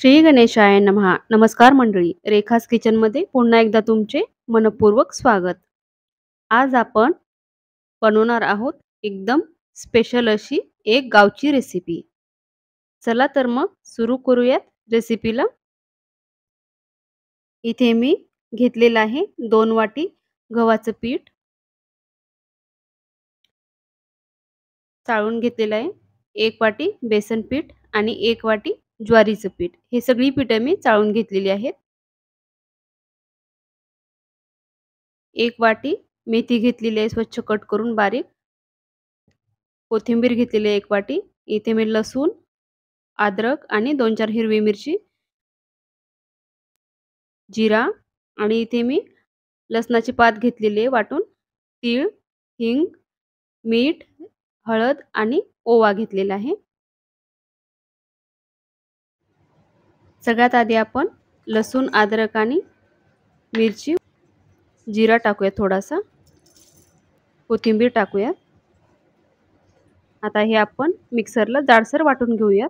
श्री गणेशाय नमः. नमस्कार मंडळी, रेखास किचनमध्ये पुन्हा एकदा तुमचे मनपूर्वक स्वागत. आज आपण बनवणार आहोत एकदम स्पेशल अशी एक गावची रेसिपी. चला तर मग सुरू करूयात रेसिपीला. इथे मी घेतलेलं आहे 2 वाटी गव्हाचं पीठ, चाळून घेतलेलं आहे 1 वाटी बेसन पीठ आणि 1 वाटी ज्वारीचं पीठ. हे सगळी पीठं मी चाळून घेतलेली आहेत. 1 वाटी मेथी घेतलेली आहे स्वच्छ कट करून बारीक. कोथिंबीर घेतलेली आहे 1 वाटी. इथे मी लसूण, अद्रक आणि 2-4 हिरवी मिरची, जिरा आणि इथे मी लसणाची पात घेतलेली आहे वाटून, तीळ, हिंग, मीठ, हळद आणि ओवा घेतलेला आहे. सगळ्यात आधी आपण लसूण, अद्रक आणि मिरची, जिरा टाकूया थोडासा, कोथिंबीर टाकूया. आता हे आपण मिक्सरला जाडसर वाटून घेऊया.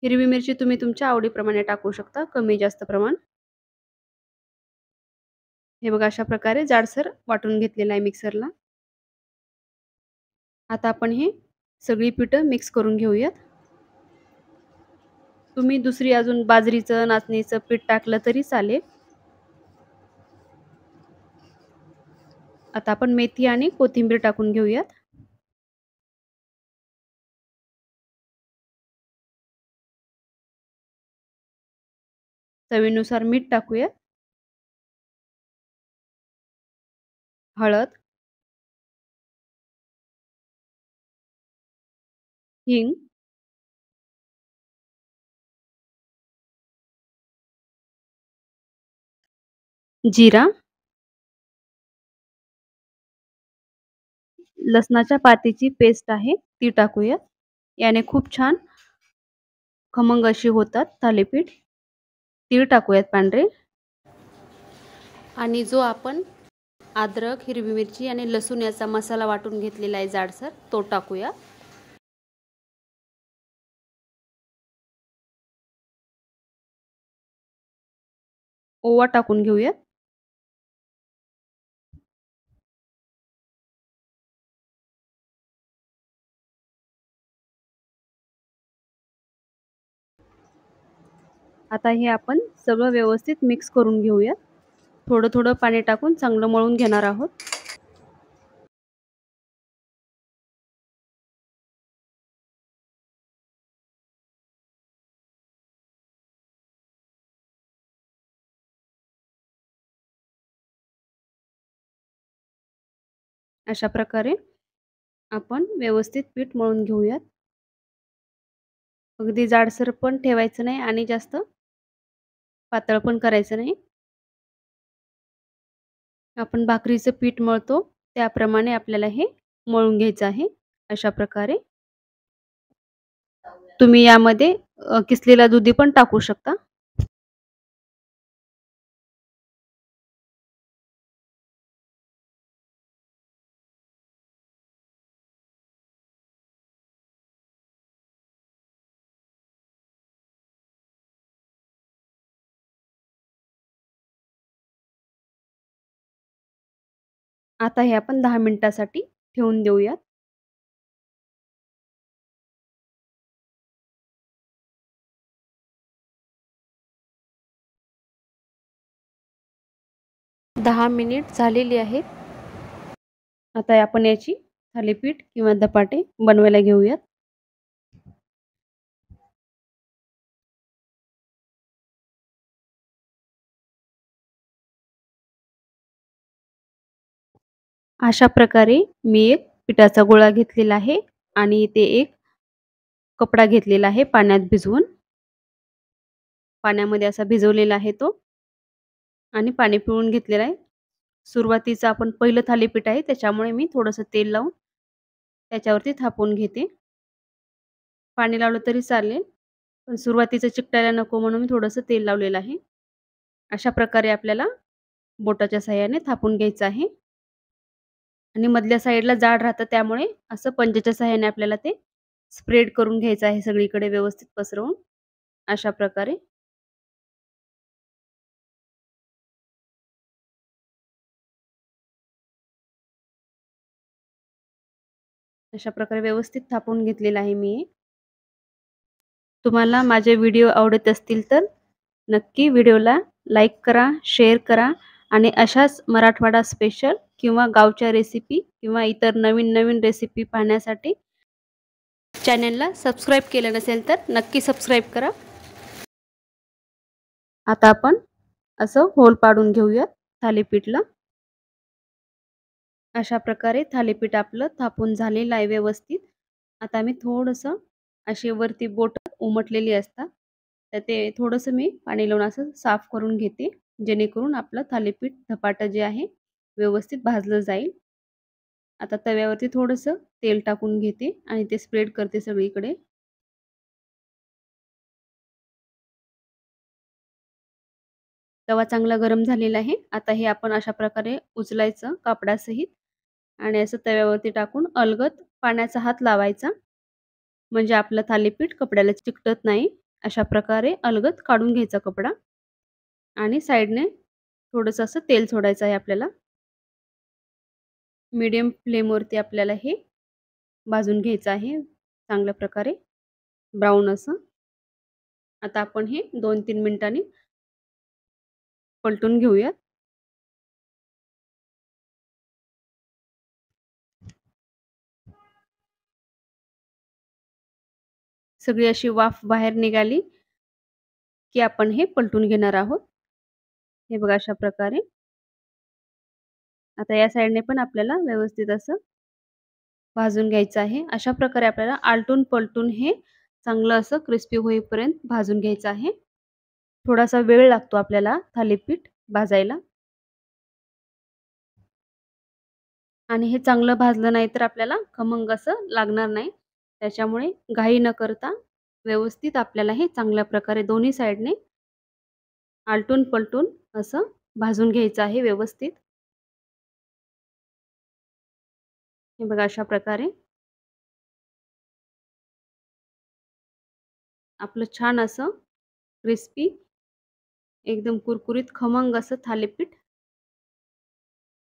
हिरवी मिरची तुम्ही तुमच्या आवडीप्रमाणे टाकू शकता, कमी जास्त प्रमाण. हे बघा अशा प्रकारे जाडसर वाटून घेतलेलं आहे मिक्सरला. आता आपण हे सगळी पिठं मिक्स करून घेऊयात. तुम्ही दुसरी अजून बाजरीचं, नाचणीचं पीठ टाकलं तरी चालेल. आता आपण मेथी आणि कोथिंबीर टाकून घेऊयात. चवीनुसार मीठ टाकूयात. हळद, हिंग, जिरा, लसणाच्या पातीची पेस्ट आहे ती टाकूयात. याने खूप छान खमंग अशी होतात थालीपीठ. तीळ टाकूयात पांढरे. आणि जो आपण अद्रक, हिरवी मिरची आणि लसूण याचा मसाला वाटून घेतलेला आहे जाडसर, तो टाकूया. ओवा टाकून घेऊयात. आता हे आपण सगळं व्यवस्थित मिक्स करून घेऊयात. थोडं थोडं पाणी टाकून चांगलं मळून घेणार आहोत. अशा प्रकारे आपण व्यवस्थित पीठ मळून घेऊयात. अगदी जाडसर पण ठेवायचं नाही आणि जास्त पातळ पण करायचं नाही. आपण भाकरीचं पीठ मळतो त्याप्रमाणे आपल्याला हे मळून घ्यायचं आहे. अशा प्रकारे तुम्ही यामध्ये किसलेला दुधी पण टाकू शकता. आता हे आपण 10 मिनिटासाठी ठेवून देऊयात. दहा मिनिट झालेली आहेत. आता आपण याची थालीपीठ किंवा धपाटे बनवायला घेऊयात. अशा प्रकारे मी एक पिठाचा गोळा घेतलेला आहे आणि इथे एक कपडा घेतलेला आहे पाण्यात भिजवून. पाण्यामध्ये असा भिजवलेला आहे तो आणि पाणी पिळून घेतलेलं आहे. सुरुवातीचं आपण पहिलं थालीपीठ आहे त्याच्यामुळे मी थोडंसं तेल लावून त्याच्यावरती थापून घेते. पाणी लावलं तरी चालेल, पण सुरुवातीचं चिकटायला नको म्हणून मी थोडंसं तेल लावलेलं आहे. अशा प्रकारे आपल्याला बोटाच्या साहाय्याने थापून घ्यायचं आहे आणि मधल्या साईडला जाड राहतं त्यामुळे असं पंजाच्या साहाय्याने आपल्याला ते स्प्रेड करून घ्यायचं आहे सगळीकडे व्यवस्थित पसरवून. अशा प्रकारे. अशा प्रकारे व्यवस्थित थापून घेतलेलं आहे मी हे. तुम्हाला माझे व्हिडिओ आवडत असतील तर नक्की व्हिडिओला लाईक करा, शेअर करा आणि अशाच मराठवाडा स्पेशल किंवा गावच्या रेसिपी किंवा इतर नवीन-नवीन रेसिपी पाहण्यासाठी चॅनलला सबस्क्राईब केलं नसेल तर नक्की सबस्क्राईब करा. आता आपण असं होल पाडून घेऊया थालीपीठला. अशा प्रकारे थालीपीठ आपलं थापून झालेलं आहे व्यवस्थित. आता मी थोडंसं अशी वरती बोटं उमटलेली असतात, तर ते थोडंसं मी पाणी लावून असं साफ करून घेते, जेणेकरून आपलं थालीपीठ धपाटं जे आहे व्यवस्थित भाजलं जाईल. आता तव्यावरती थोडंसं तेल टाकून घेते आणि ते स्प्रेड करते सगळीकडे. तवा चांगला गरम झालेला आहे. आता हे आपण अशा प्रकारे उचलायचं कापडासहित आणि असं तव्यावरती टाकून अलगद पाण्याचा हात लावायचा. म्हणजे आपलं थालीपीठ कपड्याला चिकटत नाही. अशा प्रकारे अलगद काढून घ्यायचा कपडा आणि साइडने थोडंसं असं तेल सोडायचं आहे आपल्याला. मीडियम फ्लेमवरती आपल्याला हे भाजून घ्यायचं आहे चांगल्या प्रकारे ब्राऊन असं. आता आपण हे 2-3 मिनिटांनी पलटून घेऊयात. सगळी अशी वाफ बाहेर निघाली, की आपण हे पलटून घेणार आहोत. हे बघा अशा प्रकारे. आता या साइडने पण आपल्याला व्यवस्थित असं भाजून घ्यायचं आहे. अशा प्रकारे आपल्याला आलटून-पलटून हे चांगलं असं क्रिस्पी होईपर्यंत भाजून घ्यायचं आहे. थोडासा वेळ लागतो आपल्याला थालीपीठ भाजायला आणि हे चांगलं भाजलं नाही तर आपल्याला खमंग असं लागणार नाही. त्याच्यामुळे घाई न करता व्यवस्थित आपल्याला हे चांगल्या प्रकारे दोन्ही साइडने आलटून-पलटून असं भाजून घ्यायचं आहे व्यवस्थित. हे बघा अशा प्रकारे आपलं छान असं क्रिस्पी एकदम कुरकुरीत खमंग असं थालीपीठ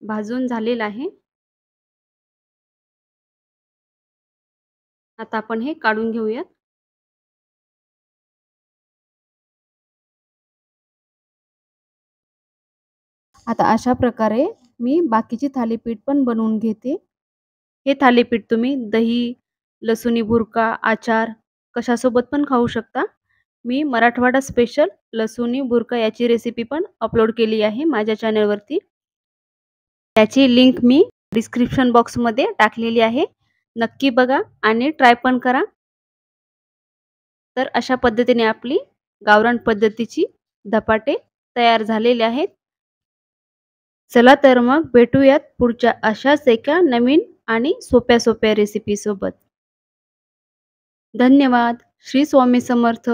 भाजून झालेलं आहे. आता आपण हे काढून घेऊयात. आता अशा प्रकारे मी बाकीची थालीपीठ पण बनवून घेते. हे थालीपीठ तुम्ही दही, लसुणी भुर्का, आचार कशासोबत पण खाऊ शकता. मी मराठवाडा स्पेशल लसुणी भुर्का याची रेसिपी पण अपलोड केली आहे माझ्या चॅनलवरती. त्याची लिंक मी डिस्क्रिप्शन बॉक्समध्ये टाकलेली आहे. नक्की बघा आणि ट्राय पण करा. तर अशा पद्धतीने आपली गावरान पद्धतीची धपाटे तयार झालेले आहेत. चला तर मग भेटूयात पुढच्या अशाच एका नवीन आणि सोप्या-सोप्या रेसिपीसोबत. धन्यवाद. श्री स्वामी समर्थ.